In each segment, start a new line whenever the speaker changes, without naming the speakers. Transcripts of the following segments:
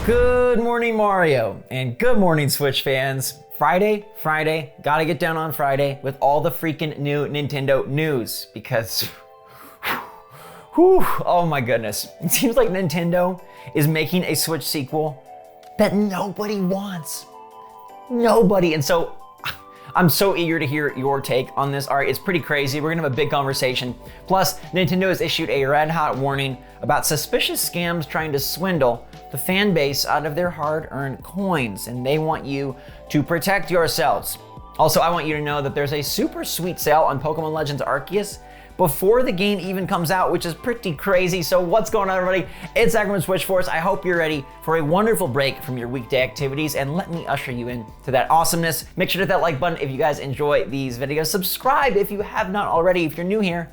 Good morning, Mario, and good morning, Switch fans. Friday, gotta get down on Friday with all the freaking new Nintendo news because, oh my goodness. It seems like Nintendo is making a Switch sequel that nobody wants. Nobody, and so I'm so eager to hear your take on this. All right, it's pretty crazy. We're gonna have a big conversation. Plus, Nintendo has issued a red hot warning about suspicious scams trying to swindle the fan base out of their hard-earned coins, and they want you to protect yourselves. Also, I want you to know that there's a super sweet sale on Pokemon Legends Arceus before the game even comes out, which is pretty crazy. So what's going on, everybody? It's Zach from SwitchForce. I hope you're ready for a wonderful break from your weekday activities, and let me usher you in to that awesomeness. Make sure to hit that like button if you guys enjoy these videos. Subscribe if you have not already. If you're new here,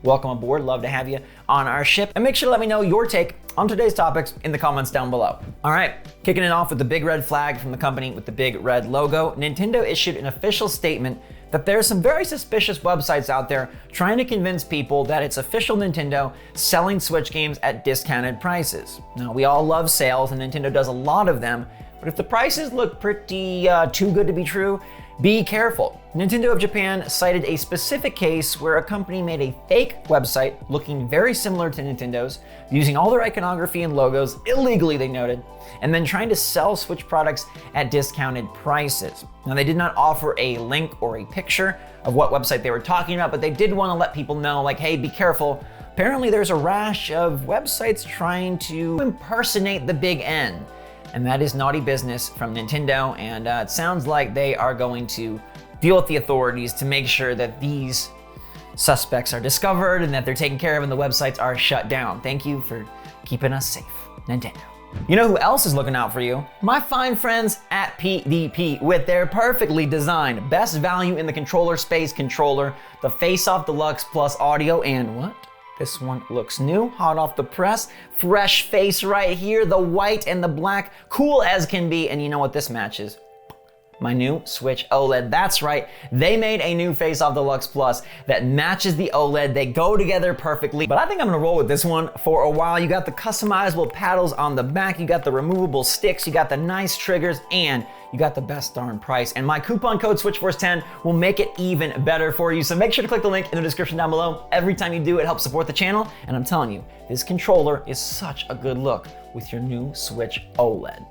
welcome aboard. Love to have you on our ship. And make sure to let me know your take on today's topics in the comments down below. All right, kicking it off with the big red flag from the company with the big red logo, Nintendo issued an official statement that there's some very suspicious websites out there trying to convince people that it's official Nintendo selling Switch games at discounted prices. Now, we all love sales and Nintendo does a lot of them, but if the prices look pretty too good to be true, be careful. Nintendo of Japan cited a specific case where a company made a fake website looking very similar to Nintendo's, using all their iconography and logos illegally, they noted, and then trying to sell Switch products at discounted prices. Now, they did not offer a link or a picture of what website they were talking about, but they did want to let people know, like, hey, be careful. Apparently there's a rash of websites trying to impersonate the big N. And that is naughty business from Nintendo, and it sounds like they are going to deal with the authorities to make sure that these suspects are discovered and that they're taken care of and the websites are shut down. Thank you for keeping us safe, Nintendo. You know who else is looking out for you? My fine friends at PDP with their perfectly designed best value in the controller space controller, the Face-Off Deluxe Plus Audio, and what? This one looks new, hot off the press, fresh face right here, the white and the black, cool as can be, and you know what this matches? My new Switch OLED. That's right, they made a new Face-Off Deluxe Plus that matches the OLED. They go together perfectly, but I think I'm gonna roll with this one for a while. You got the customizable paddles on the back, you got the removable sticks, you got the nice triggers, and you got the best darn price. And my coupon code SwitchForce10 will make it even better for you. So make sure to click the link in the description down below. Every time you do, it helps support the channel. And I'm telling you, this controller is such a good look with your new Switch OLED.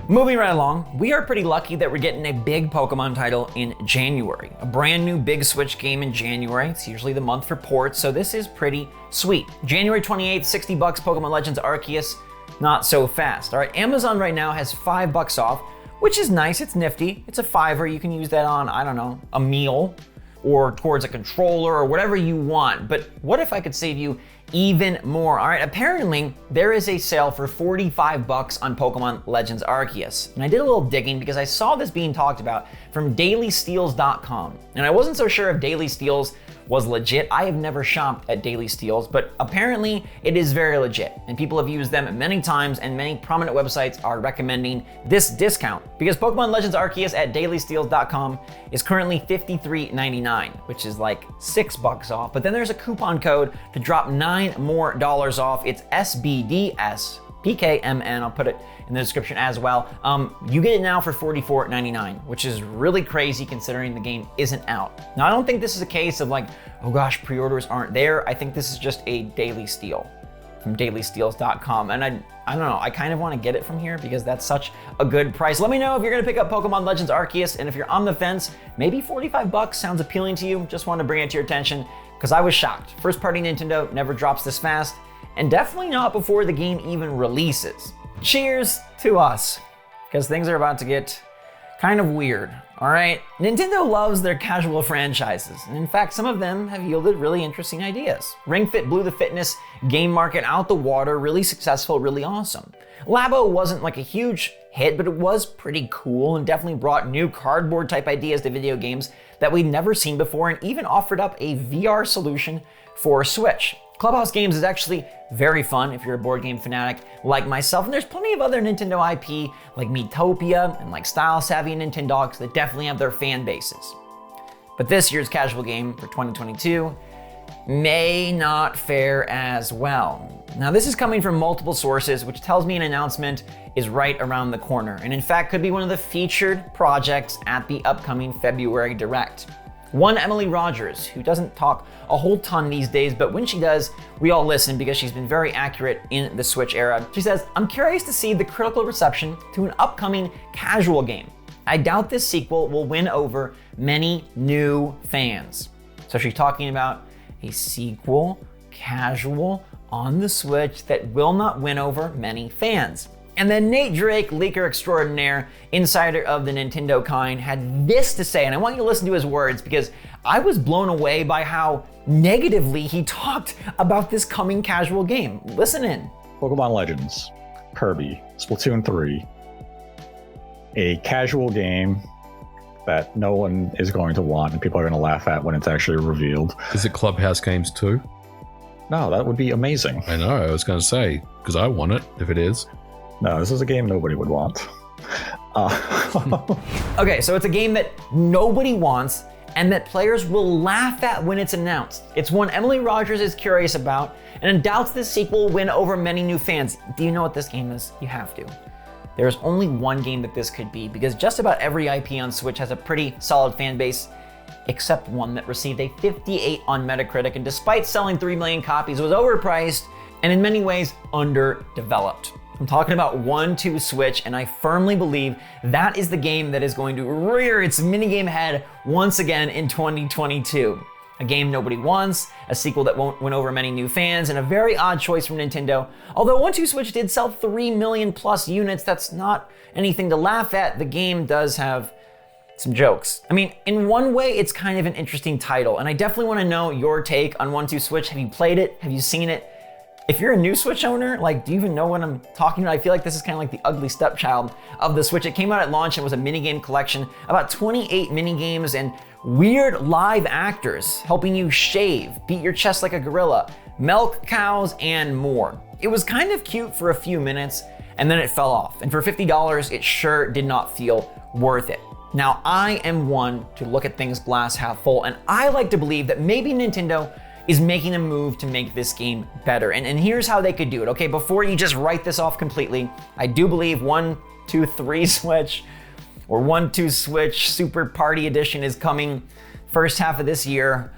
Moving right along, we are pretty lucky that we're getting a big Pokemon title in January. A brand new big Switch game in January. It's usually the month for ports, so this is pretty sweet. January 28th, $60 Pokemon Legends Arceus. Not so fast. All right, Amazon right now has $5 off, which is nice, it's nifty. It's a $5. You can use that on, I don't know, a meal or towards a controller or whatever you want. But what if I could save you even more? All right, apparently there is a sale for $45 on Pokemon Legends Arceus. And I did a little digging because I saw this being talked about from dailysteals.com. And I wasn't so sure if Daily Steals was legit. I have never shopped at Daily Steals, but apparently it is very legit. And people have used them many times, and many prominent websites are recommending this discount because Pokemon Legends Arceus at dailysteals.com is currently $53.99, which is like $6 off. But then there's a coupon code to drop $9 more off. It's SBDS. PKMN, I'll put it in the description as well. You get it now for $44.99, which is really crazy considering the game isn't out. Now, I don't think this is a case of like, oh gosh, pre-orders aren't there. I think this is just a daily steal from dailysteals.com. And I don't know, I kind of want to get it from here because that's such a good price. Let me know if you're gonna pick up Pokemon Legends Arceus, and if you're on the fence, maybe $45 sounds appealing to you. Just wanted to bring it to your attention because I was shocked. First party Nintendo never drops this fast, and definitely not before the game even releases. Cheers to us, because things are about to get kind of weird. All right, Nintendo loves their casual franchises, and in fact, some of them have yielded really interesting ideas. Ring Fit blew the fitness game market out the water, really successful, really awesome. Labo wasn't like a huge hit, but it was pretty cool and definitely brought new cardboard type ideas to video games that we'd never seen before, and even offered up a VR solution for Switch. Clubhouse Games is actually very fun if you're a board game fanatic like myself, and there's plenty of other Nintendo IP like Miitopia and like Style Savvy and Nintendogs that definitely have their fan bases. But this year's casual game for 2022 may not fare as well. Now this is coming from multiple sources, which tells me an announcement is right around the corner, and in fact could be one of the featured projects at the upcoming February Direct. One Emily Rogers, who doesn't talk a whole ton these days, but when she does, we all listen because she's been very accurate in the Switch era. She says, "I'm curious to see the critical reception to an upcoming casual game. I doubt this sequel will win over many new fans." So she's talking about a sequel, casual, on the Switch that will not win over many fans. And then Nate Drake, leaker extraordinaire, insider of the Nintendo kind, had this to say, and I want you to listen to his words because I was blown away by how negatively he talked about this coming casual game. Listen in.
Pokemon Legends, Kirby, Splatoon 3, a casual game that no one is going to want and people are going to laugh at when it's actually revealed.
Is it Clubhouse Games 2?
No, that would be amazing.
I know, I was going to say, because I want it if it is.
No, this is a game nobody would want.
Okay, so it's a game that nobody wants and that players will laugh at when it's announced. It's one Emily Rogers is curious about and doubts this sequel will win over many new fans. Do you know what this game is? You have to. There's only one game that this could be because just about every IP on Switch has a pretty solid fan base, except one that received a 58 on Metacritic and despite selling 3 million copies was overpriced and in many ways underdeveloped. I'm talking about 1-2 Switch, and I firmly believe that is the game that is going to rear its minigame head once again in 2022. A game nobody wants, a sequel that won't win over many new fans, and a very odd choice from Nintendo. Although 1-2 Switch did sell 3 million plus units, that's not anything to laugh at. The game does have some jokes. I mean, in one way, it's kind of an interesting title, and I definitely want to know your take on 1-2 Switch. Have you played it? Have you seen it? If you're a new Switch owner, like, do you even know what I'm talking about? I feel like this is kind of like the ugly stepchild of the Switch. It came out at launch and was a minigame collection, about 28 minigames and weird live actors helping you shave, beat your chest like a gorilla, milk cows, and more. It was kind of cute for a few minutes, and then it fell off. And for $50, it sure did not feel worth it. Now, I am one to look at things glass half full, and I like to believe that maybe Nintendo is making a move to make this game better. And here's how they could do it. Okay, before you just write this off completely, I do believe 1-2-3 Switch or 1-2 Switch Super Party Edition is coming first half of this year.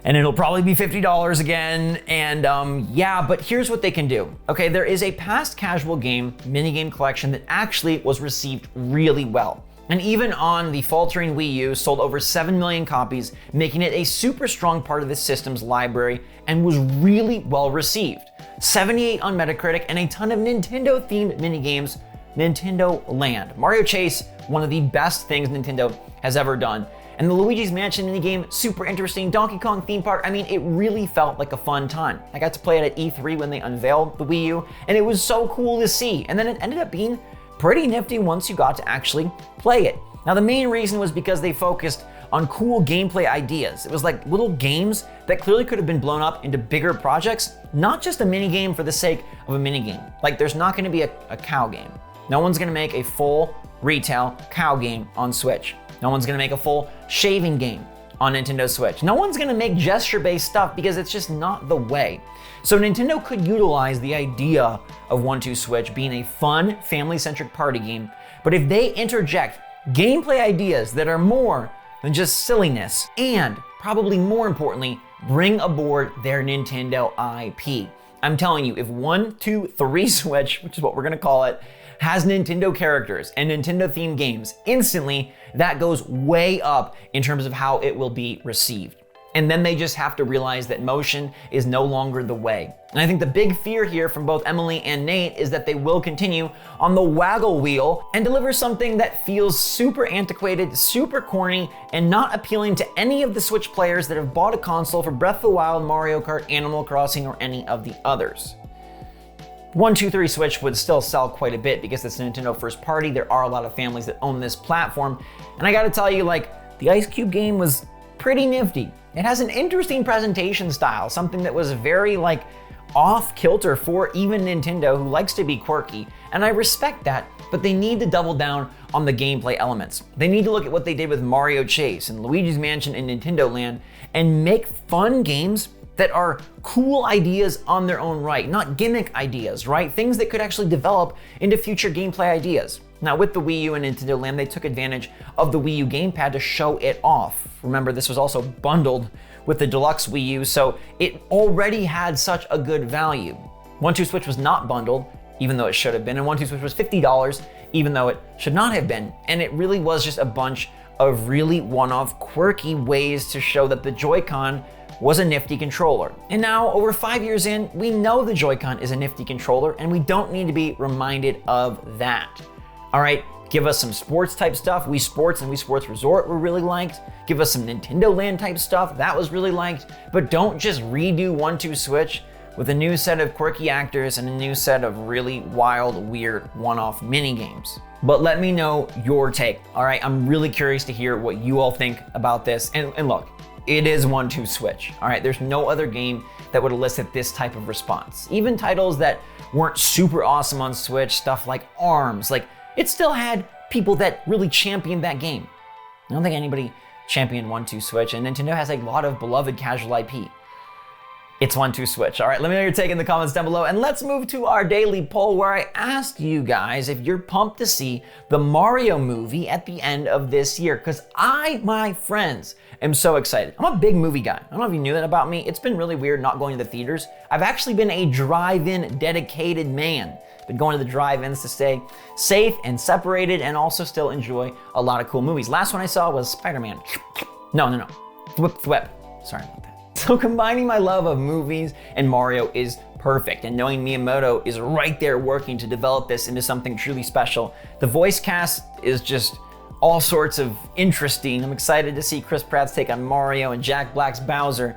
And it'll probably be $50 again. And yeah, but here's what they can do. Okay, there is a past casual game minigame collection that actually was received really well. And even on the faltering Wii U, sold over 7 million copies, making it a super strong part of the system's library and was really well received. 78 on Metacritic and a ton of Nintendo-themed minigames, Nintendo Land. Mario Chase, one of the best things Nintendo has ever done. And the Luigi's Mansion minigame, super interesting. Donkey Kong theme park, I mean, it really felt like a fun time. I got to play it at E3 when they unveiled the Wii U, and it was so cool to see. And then it ended up being pretty nifty once you got to actually play it. Now, the main reason was because they focused on cool gameplay ideas. It was like little games that clearly could have been blown up into bigger projects, not just a mini game for the sake of a mini game. Like, there's not gonna be a cow game. No one's gonna make a full retail cow game on Switch. No one's gonna make a full shaving game on Nintendo Switch. No one's gonna make gesture-based stuff because it's just not the way. So Nintendo could utilize the idea of 1-2 Switch being a fun, family-centric party game, but if they interject gameplay ideas that are more than just silliness, and probably more importantly, bring aboard their Nintendo IP. I'm telling you, if 1-2-3 Switch, which is what we're gonna call it, has Nintendo characters and Nintendo-themed games, instantly that goes way up in terms of how it will be received. And then they just have to realize that motion is no longer the way. And I think the big fear here from both Emily and Nate is that they will continue on the waggle wheel and deliver something that feels super antiquated, super corny, and not appealing to any of the Switch players that have bought a console for Breath of the Wild, Mario Kart, Animal Crossing, or any of the others. 1-2-3 Switch would still sell quite a bit because it's a Nintendo first party. There are a lot of families that own this platform. And I gotta tell you, like, the Ice Cube game was pretty nifty. It has an interesting presentation style, something that was very like off kilter for even Nintendo, who likes to be quirky. And I respect that, but they need to double down on the gameplay elements. They need to look at what they did with Mario Chase and Luigi's Mansion and Nintendo Land and make fun games that are cool ideas on their own right, not gimmick ideas, right? Things that could actually develop into future gameplay ideas. Now with the Wii U and Nintendo Land, they took advantage of the Wii U gamepad to show it off. Remember, this was also bundled with the deluxe Wii U, so it already had such a good value. 1-2-Switch was not bundled, even though it should have been, and 1-2-Switch was $50, even though it should not have been. And it really was just a bunch of really one-off quirky ways to show that the Joy-Con was a nifty controller. And now, over 5 years in, we know the Joy-Con is a nifty controller, and we don't need to be reminded of that. All right, give us some sports type stuff. Wii Sports and Wii Sports Resort were really liked. Give us some Nintendo Land type stuff, that was really liked. But don't just redo 1-2-Switch with a new set of quirky actors and a new set of really wild, weird, one-off mini games. But let me know your take, all right? I'm really curious to hear what you all think about this. And look, it is 1-2-Switch, all right? There's no other game that would elicit this type of response. Even titles that weren't super awesome on Switch, stuff like ARMS, like it still had people that really championed that game. I don't think anybody championed 1-2-Switch, and Nintendo has a lot of beloved casual IP. It's 1-2-Switch. All right, let me know your take in the comments down below, and let's move to our daily poll where I asked you guys if you're pumped to see the Mario movie at the end of this year, because I, my friends, am so excited. I'm a big movie guy. I don't know if you knew that about me. It's been really weird not going to the theaters. I've actually been a drive-in dedicated man. Been going to the drive-ins to stay safe and separated and also still enjoy a lot of cool movies. Last one I saw was Spider-Man. No. Thwip. Sorry about that. So combining my love of movies and Mario is perfect, and knowing Miyamoto is right there working to develop this into something truly special. The voice cast is just all sorts of interesting. I'm excited to see Chris Pratt's take on Mario and Jack Black's Bowser.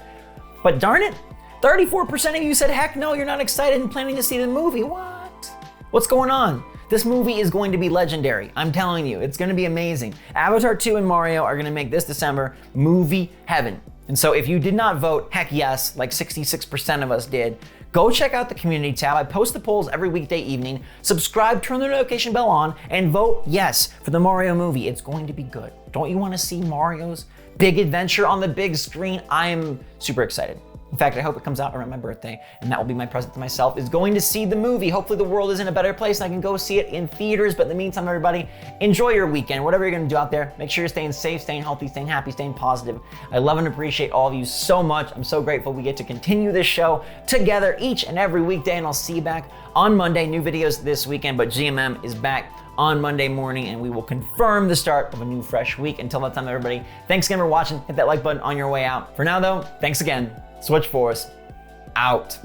But darn it, 34% of you said, heck no, you're not excited and planning to see the movie. What? What's going on? This movie is going to be legendary. I'm telling you, it's going to be amazing. Avatar 2 and Mario are going to make this December movie heaven. And so if you did not vote, heck yes, like 66% of us did, go check out the community tab. I post the polls every weekday evening. Subscribe, turn the notification bell on, and vote yes for the Mario movie. It's going to be good. Don't you want to see Mario's big adventure on the big screen? I am super excited. In fact, I hope it comes out around my birthday, and that will be my present to myself, is going to see the movie. Hopefully the world is in a better place and I can go see it in theaters. But in the meantime, everybody, enjoy your weekend. Whatever you're gonna do out there, make sure you're staying safe, staying healthy, staying happy, staying positive. I love and appreciate all of you so much. I'm so grateful we get to continue this show together each and every weekday, and I'll see you back on Monday. New videos this weekend, but GMM is back on Monday morning, and we will confirm the start of a new fresh week. Until that time, everybody, thanks again for watching. Hit that like button on your way out. For now though, thanks again. SwitchForce out.